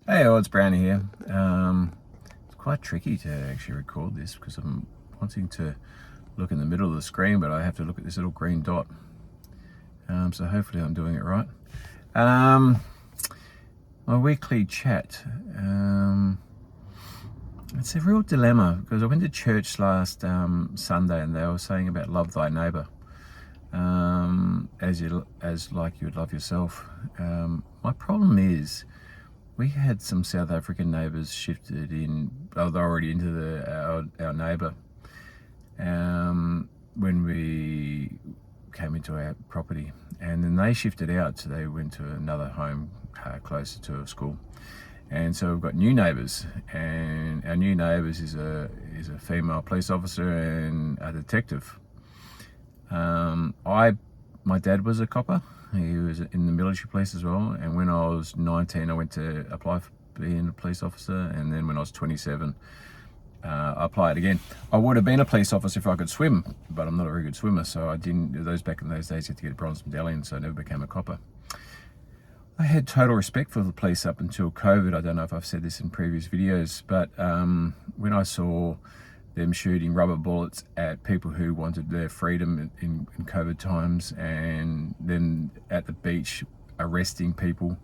Hey, it's Browny here. It's quite tricky to actually record this because I'm wanting to look in the middle of the screen, but I have to look at this little green dot. So hopefully I'm doing it right. My weekly chat. It's a real dilemma because I went to church last Sunday and they were saying about love thy neighbour as like you would love yourself. My problem is, we had some South African neighbours shifted in, they're already into our neighbour when we came into our property, and then they shifted out, so they went to another home closer to a school. And so we've got new neighbours, and our new neighbours is a female police officer and a detective. My dad was a copper. He was in the military police as well, and when I was 19 I went to apply for being a police officer, and then when I was 27 I applied again. I would have been a police officer if I could swim, but I'm not a very good swimmer, so I didn't. Back in those days you had to get a bronze medallion, so I never became a copper. I had total respect for the police up until COVID. I don't know if I've said this in previous videos, but when I saw them shooting rubber bullets at people who wanted their freedom in COVID times, and then at the beach arresting people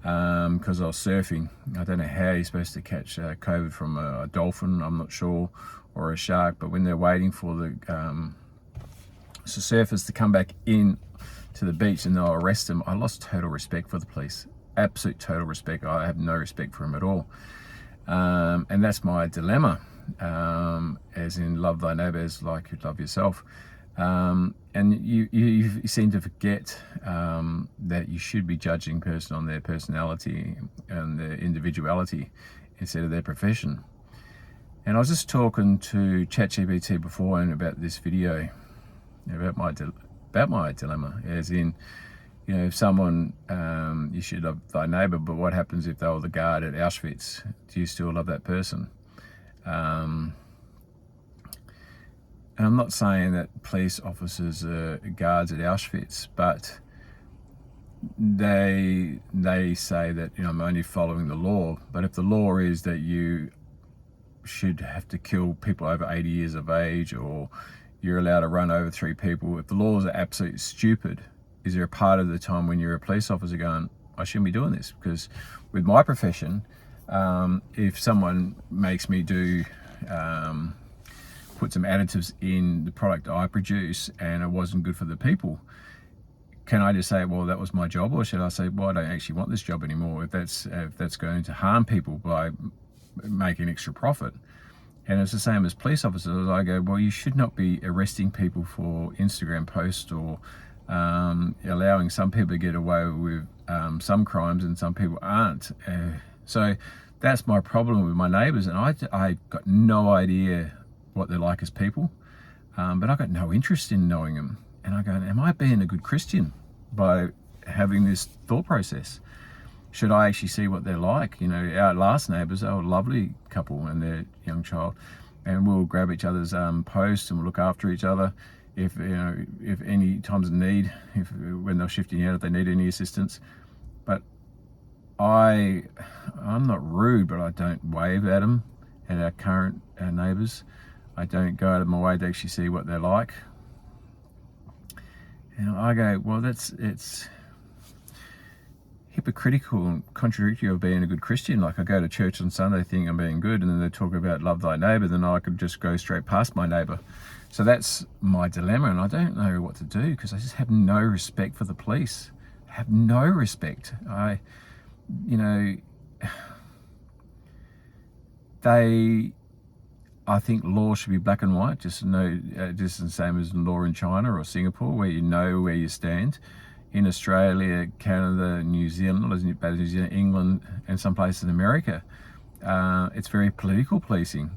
because I was surfing. I don't know how you're supposed to catch COVID from a dolphin, I'm not sure, or a shark, but when they're waiting for the surfers to come back in to the beach and they'll arrest them, I lost total respect for the police. Absolute total respect. I have no respect for them at all. And that's my dilemma. As in love thy neighbour as like you love yourself. And you seem to forget that you should be judging a person on their personality and their individuality instead of their profession. And I was just talking to ChatGPT before and about this video, about my dilemma, as in, you know, if someone, you should love thy neighbour, but what happens if they were the guard at Auschwitz? Do you still love that person? And I'm not saying that police officers are guards at Auschwitz, but they say that, you know, I'm only following the law. But if the law is that you should have to kill people over 80 years of age, or you're allowed to run over 3 people, if the laws are absolutely stupid, is there a part of the time when you're a police officer going, I shouldn't be doing this? Because with my profession, if someone makes me do put some additives in the product I produce and it wasn't good for the people, can I just say, well, that was my job? Or should I say, well, I don't actually want this job anymore if that's going to harm people by making extra profit? And it's the same as police officers. I go, well, you should not be arresting people for Instagram posts, or allowing some people to get away with some crimes and some people aren't. So that's my problem with my neighbours, and I got no idea what they're like as people, but I got no interest in knowing them. And I go, am I being a good Christian by having this thought process? Should I actually see what they're like? You know, our last neighbours, they were a lovely couple and their young child, and we'll grab each other's posts and we'll look after each other. If any times of need, when they're shifting out, if they need any assistance. But I'm not rude, but I don't wave at them, at our current neighbours. I don't go out of my way to actually see what they're like. And I go, well, it's hypocritical and contradictory of being a good Christian. Like, I go to church on Sunday thinking I'm being good, and then they talk about love thy neighbour, then I could just go straight past my neighbour. So that's my dilemma, and I don't know what to do because I just have no respect for the police. I have no respect. I think law should be black and white, just the same as law in China or Singapore, where you know where you stand. In Australia, Canada, New Zealand, not as bad as New Zealand, England, and some places in America, it's very political policing.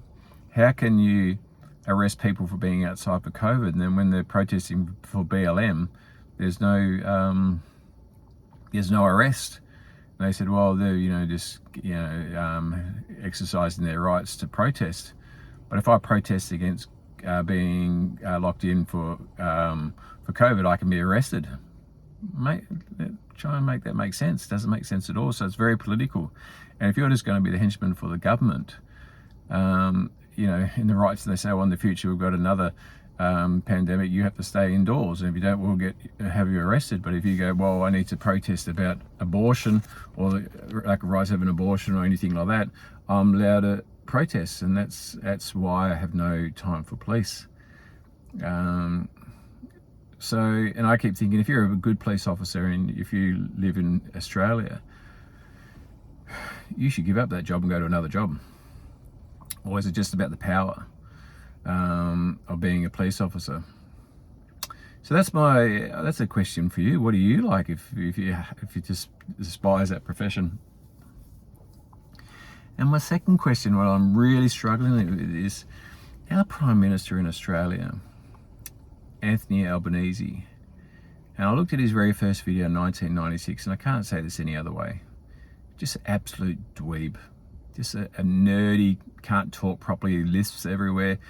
How can you arrest people for being outside for COVID, and then when they're protesting for BLM, there's no arrest? And they said, well, they're just exercising their rights to protest. But if I protest against being locked in for COVID, I can be arrested. Mate, Try and make that make sense. It doesn't make sense at all. So it's very political. And if you're just going to be the henchman for the government, you know, in the rights, they say, well, in the future we've got another pandemic, you have to stay indoors, and if you don't, we'll have you arrested. But if you go, well, I need to protest about abortion or the lack of rights to have an abortion or anything like that, I'm allowed to protest, and that's why I have no time for police. So, and I keep thinking, if you're a good police officer and if you live in Australia, you should give up that job and go to another job. Or is it just about the power of being a police officer? So that's a question for you. What do you like if you just despise that profession? And my second question, what I'm really struggling with, is our Prime Minister in Australia, Anthony Albanese. And I looked at his very first video in 1996, and I can't say this any other way. Just absolute dweeb. Just a nerdy, can't talk properly, lisps everywhere,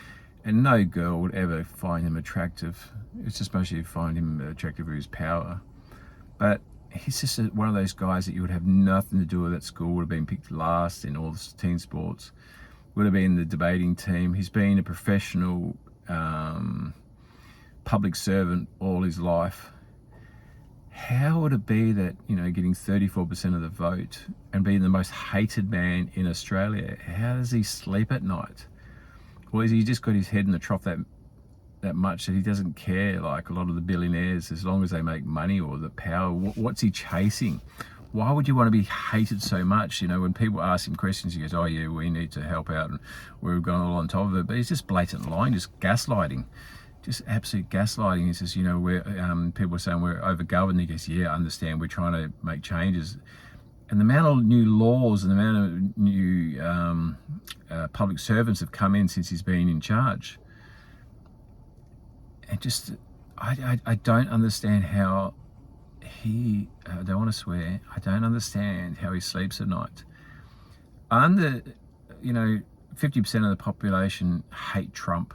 and no girl would ever find him attractive. It's just mostly find him attractive with his power. But he's just one of those guys that you would have nothing to do with at school, would have been picked last in all the team sports, would have been in the debating team. He's been a professional public servant all his life. How would it be that, you know, getting 34% of the vote and being the most hated man in Australia, how does he sleep at night? Or is he just got his head in the trough that much that he doesn't care, like a lot of the billionaires, as long as they make money or the power? What's he chasing? Why would you want to be hated so much? You know, when people ask him questions, he goes, oh yeah, we need to help out and we've gone all on top of it. But he's just blatant lying, just gaslighting. Just absolute gaslighting. He says, you know, people are saying we're overgoverned. He goes, yeah, I understand. We're trying to make changes. And the amount of new laws and the amount of new public servants have come in since he's been in charge. And just, I don't understand how I don't want to swear, I don't understand how he sleeps at night. You know, 50% of the population hate Trump.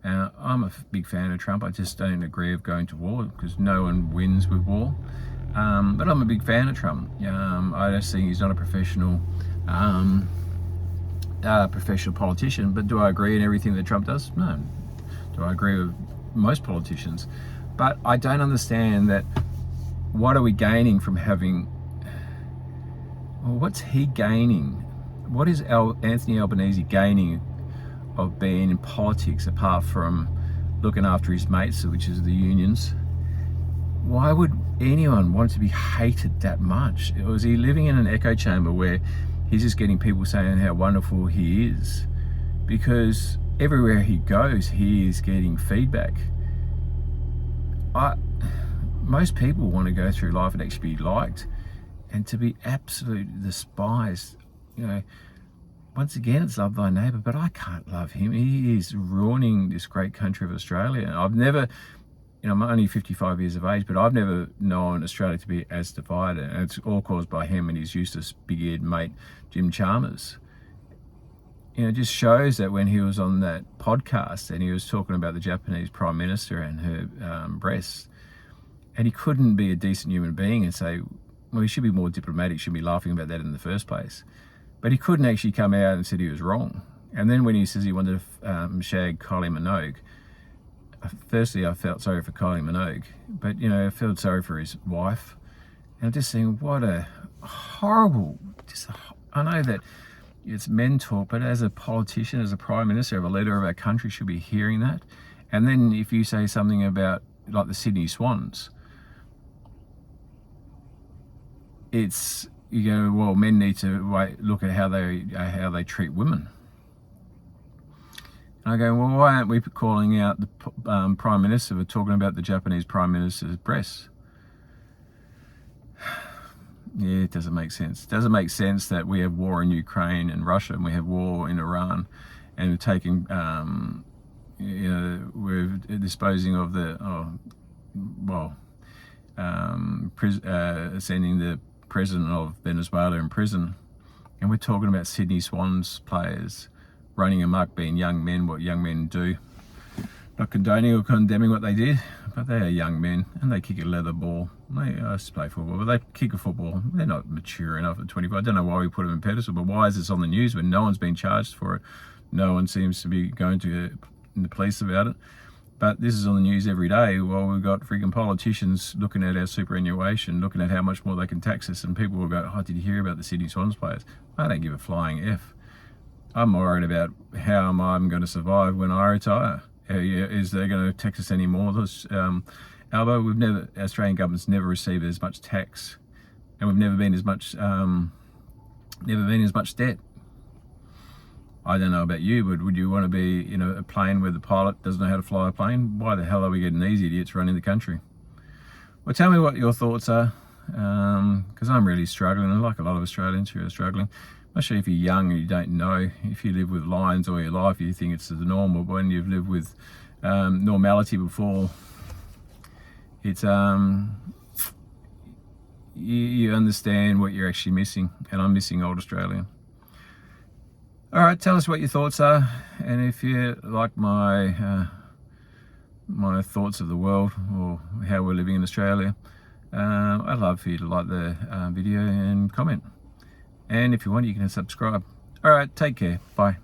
I'm a big fan of Trump. I just don't agree with going to war because no one wins with war. But I'm a big fan of Trump. I just think he's not a professional politician. But do I agree in everything that Trump does? No. Do I agree with most politicians? But I don't understand that. What are we gaining from having? Well, what's he gaining? What is Anthony Albanese gaining of being in politics apart from looking after his mates, which is the unions? Why would anyone want to be hated that much? Or is he living in an echo chamber where he's just getting people saying how wonderful he is? Because everywhere he goes, he is getting feedback. Most people want to go through life and actually be liked, and to be absolutely despised. You know, once again, it's love thy neighbour, but I can't love him. He is ruining this great country of Australia. I've never, you know, I'm only 55 years of age, but I've never known Australia to be as divided. And it's all caused by him and his useless big-eared mate, Jim Chalmers. You know, it just shows that when he was on that podcast and he was talking about the Japanese Prime Minister and her breasts, and he couldn't be a decent human being and say, well, he should be more diplomatic, shouldn't be laughing about that in the first place. But he couldn't actually come out and said he was wrong. And then when he says he wanted to shag Kylie Minogue, firstly, I felt sorry for Kylie Minogue, but, you know, I felt sorry for his wife. And I'm just saying, what a horrible, I know that it's men talk, but as a politician, as a Prime Minister, a leader of our country should be hearing that. And then if you say something about, like, the Sydney Swans, it's, you go, well, men need to look at how they treat women. And I go, well, why aren't we calling out the Prime Minister for talking about the Japanese Prime Minister's breasts? Yeah, it doesn't make sense. It doesn't make sense that we have war in Ukraine and Russia, and we have war in Iran, and we're taking, you know, we're disposing of sending the president of Venezuela in prison, and we're talking about Sydney Swans players running amok, being young men, what young men do. Not condoning or condemning what they did, but they are young men and they kick a leather ball. They play football, but they kick a football. They're not mature enough at 25. I don't know why we put them in pedestal, but why is this on the news when no one's been charged for it? No one seems to be going to the police about it. But this is on the news every day while we've got freaking politicians looking at our superannuation, looking at how much more they can tax us, and people will go, oh, did you hear about the Sydney Swans players? I don't give a flying F. I'm worried about how I'm going to survive when I retire. Is they going to tax us any more? Albo, Australian government's never received as much tax, and we've never been as much debt. I don't know about you, but would you want to be in a plane where the pilot doesn't know how to fly a plane? Why the hell are we getting these idiots running the country? Well, tell me what your thoughts are, because I'm really struggling, and like a lot of Australians who are struggling. Especially if you're young and you don't know. If you live with lions all your life, you think it's the normal. But when you've lived with normality before, it's you understand what you're actually missing. And I'm missing old Australia. All right, tell us what your thoughts are, and if you like my my thoughts of the world or how we're living in Australia, I'd love for you to like the video and comment. And if you want, you can subscribe. All right, take care. Bye.